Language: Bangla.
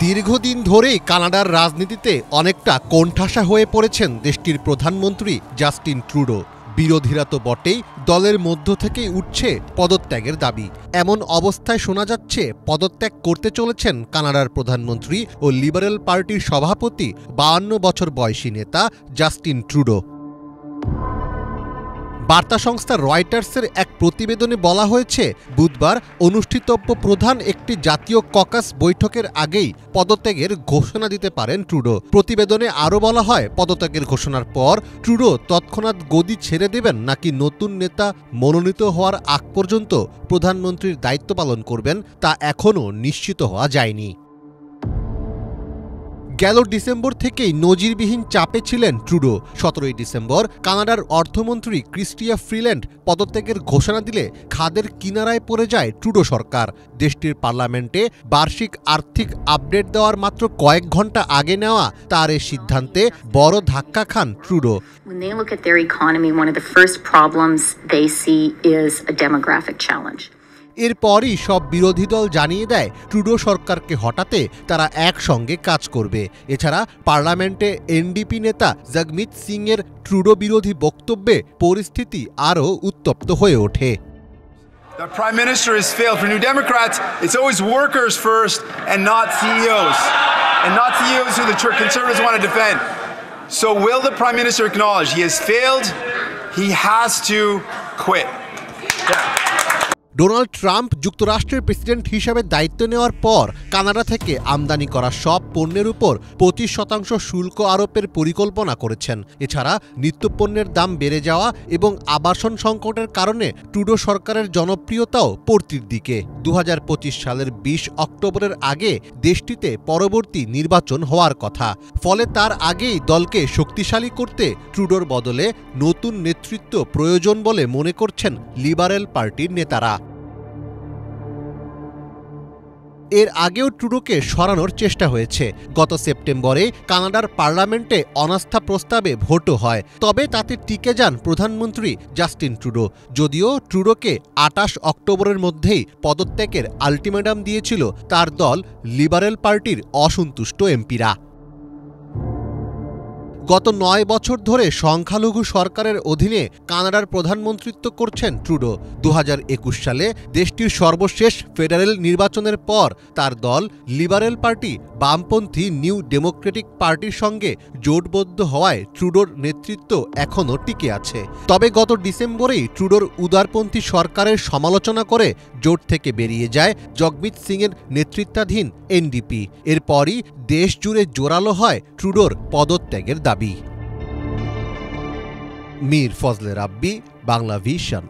দীর্ঘদিন ধরেই কানাডার রাজনীতিতে অনেকটা কোণঠাসা হয়ে পড়েছেন দেশটির প্রধানমন্ত্রী জাস্টিন ট্রুডো। বিরোধীরা তো বটেই, দলের মধ্য থেকেই উঠছে পদত্যাগের দাবি। এমন অবস্থায় শোনা যাচ্ছে পদত্যাগ করতে চলেছেন কানাডার প্রধানমন্ত্রী ও লিবারেল পার্টির সভাপতি 52 বছর বয়সী নেতা জাস্টিন ট্রুডো। বার্তা সংস্থা রয়টার্সের এক প্রতিবেদনে বলা হয়েছে, বুধবার অনুষ্ঠিতব্য প্রধান একটি জাতীয় ককাস বৈঠকের আগেই পদত্যাগের ঘোষণা দিতে পারেন ট্রুডো। প্রতিবেদনে আরও বলা হয়, পদত্যাগের ঘোষণার পর ট্রুডো তৎক্ষণাৎ গদি ছেড়ে দেবেন নাকি নতুন নেতা মনোনীত হওয়ার আগ পর্যন্ত প্রধানমন্ত্রীর দায়িত্ব পালন করবেন তা এখনও নিশ্চিত হওয়া যায়নি। গেল ডিসেম্বর থেকেই নজিরবিহীন চাপে ছিলেন ট্রুডো। 17 ডিসেম্বর কানাডার অর্থমন্ত্রী ক্রিস্টিয়া ফ্রিল্যান্ড পদত্যাগের ঘোষণা দিলে খাদের কিনারায় পড়ে যায় ট্রুডো সরকার। দেশটির পার্লামেন্টে বার্ষিক আর্থিক আপডেট দেওয়ার মাত্র কয়েক ঘন্টা আগে নেওয়া তার এই সিদ্ধান্তে বড় ধাক্কা খান Trudeau. When they look at their economy, one of the first problems they see is a demographic challenge. এরপরই সব বিরোধী দল জানিয়ে দেয় ট্রুডো সরকারকে হটাতে তারা একসঙ্গে কাজ করবে। এছাড়া পার্লামেন্টে এনডিপি নেতা জগমিত সিং এর ট্রুডো বিরোধী বক্তব্যে পরিস্থিতি আরও উত্তপ্ত হয়ে ওঠে। The Prime Minister has failed. For New Democrats, it's always workers first and not CEOs. And not CEOs who the Conservatives want to defend. So will the Prime Minister acknowledge he has failed? He has to quit. Donald Trump যুক্তরাষ্ট্রের প্রেসিডেন্ট হিসাবে দায়িত্ব নেওয়ার পর কানাডা থেকে আমদানি করা সব পণ্যের উপর 25% শুল্ক আরোপের পরিকল্পনা করেছেন। এছাড়া নিত্যপণ্যের দাম বেড়ে যাওয়া এবং আবাসন সংকটের কারণে ট্রুডো সরকারের জনপ্রিয়তাও পড়তির দিকে। 2025 সালের 20 অক্টোবরের আগে দেশটিতে পরবর্তী নির্বাচন হওয়ার কথা। ফলে তার আগেই দলকে শক্তিশালী করতে ট্রুডোর বদলে নতুন নেতৃত্ব প্রয়োজন বলে মনে করছেন লিবারেল পার্টির নেতারা। এর আগেও ট্রুডোকে সরানোর চেষ্টা হয়েছে। গত সেপ্টেম্বরে কানাডার পার্লামেন্টে অনাস্থা প্রস্তাবে ভোটও হয়, তবে তাতে টিকে যান প্রধানমন্ত্রী জাস্টিন ট্রুডো। যদিও ট্রুডোকে 28 অক্টোবরের মধ্যেই পদত্যাগের আলটিমেটাম দিয়েছিল তার দল লিবারেল পার্টির অসন্তুষ্ট এমপিরা। গত 9 বছর ধরে সংখ্যালঘু সরকারের অধীনে কানাডার প্রধানমন্ত্রিত্ব করছেন ট্রুডো। 2021 সালে দেশটির সর্বশেষ ফেডারেল নির্বাচনের পর তার দল লিবারেল পার্টি বামপন্থী নিউ ডেমোক্রেটিক পার্টির সঙ্গে জোটবদ্ধ হওয়ায় ট্রুডোর নেতৃত্ব এখনও টিকে আছে। তবে গত ডিসেম্বরেই ট্রুডোর উদারপন্থী সরকারের সমালোচনা করে জোট থেকে বেরিয়ে যায় জগমিত সিংয়ের নেতৃত্বাধীন এনডিপি। এরপরই দেশ জুড়ে জোরালো হয় ট্রুডোর পদত্যাগের দাবি। মীর ফজলে রাব্বি, বাংলা ভিশন।